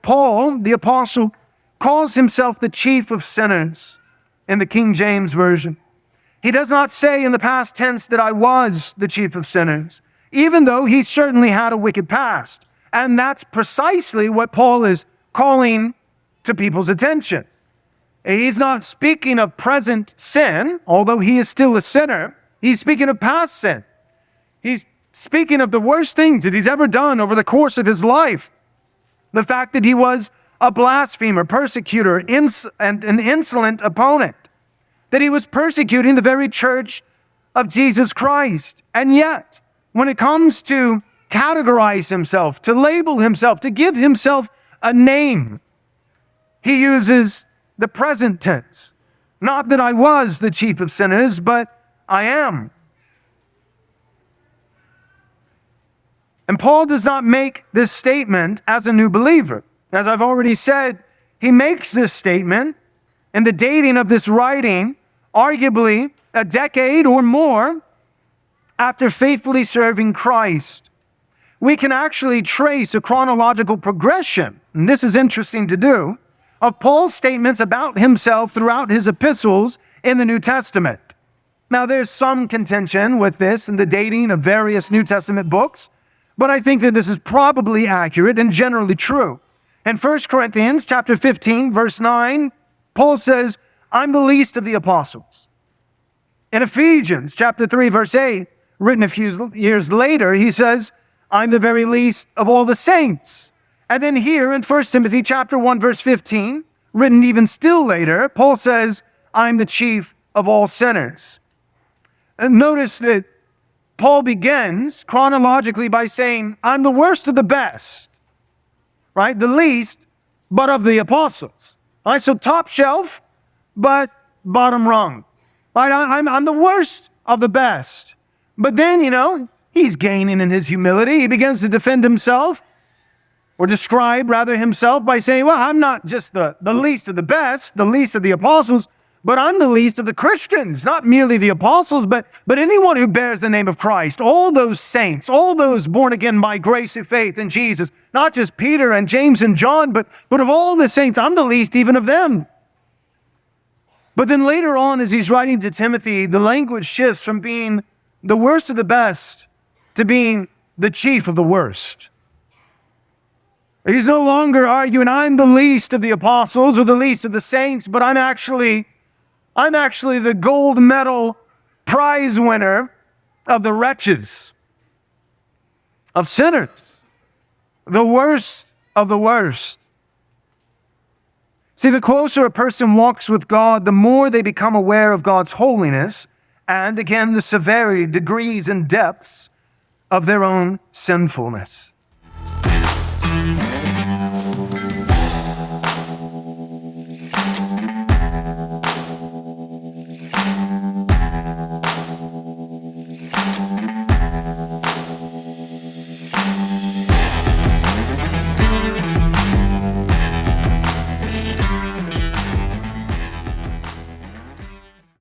Paul, the apostle, calls himself the chief of sinners in the King James Version. He does not say in the past tense that I was the chief of sinners, even though he certainly had a wicked past. And that's precisely what Paul is calling to people's attention. He's not speaking of present sin, although he is still a sinner. He's speaking of past sin. He's speaking of the worst things that he's ever done over the course of his life. The fact that he was a blasphemer, persecutor, and an insolent opponent. That he was persecuting the very church of Jesus Christ. And yet, when it comes to categorize himself, to label himself, to give himself a name, he uses the present tense. Not that I was the chief of sinners, but I am. And Paul does not make this statement as a new believer. As I've already said, he makes this statement in the dating of this writing, arguably a decade or more after faithfully serving Christ. We can actually trace a chronological progression, and this is interesting to do, of Paul's statements about himself throughout his epistles in the New Testament. Now, there's some contention with this in the dating of various New Testament books, but I think that this is probably accurate and generally true. In 1 Corinthians chapter 15, verse 9, Paul says, I'm the least of the apostles. In Ephesians chapter 3, verse 8, written a few years later, he says, I'm the very least of all the saints. And then here in 1 Timothy chapter 1, verse 15, written even still later, Paul says, I'm the chief of all sinners. And notice that Paul begins chronologically by saying, I'm the worst of the best, right? The least, but of the apostles. All right, so top shelf, but bottom rung. Right? I'm the worst of the best. But then, he's gaining in his humility. He begins to defend himself, or describe rather himself by saying, well, I'm not just the least of the best, the least of the apostles, but I'm the least of the Christians, not merely the apostles, but anyone who bears the name of Christ, all those saints, all those born again by grace of faith in Jesus, not just Peter and James and John, but of all the saints, I'm the least even of them. But then later on, as he's writing to Timothy, the language shifts from being the worst of the best to being the chief of the worst. He's no longer arguing, I'm the least of the apostles or the least of the saints, but I'm actually the gold medal prize winner of the wretches, of sinners, the worst of the worst. See, the closer a person walks with God, the more they become aware of God's holiness and, again, the severity, degrees, and depths of their own sinfulness.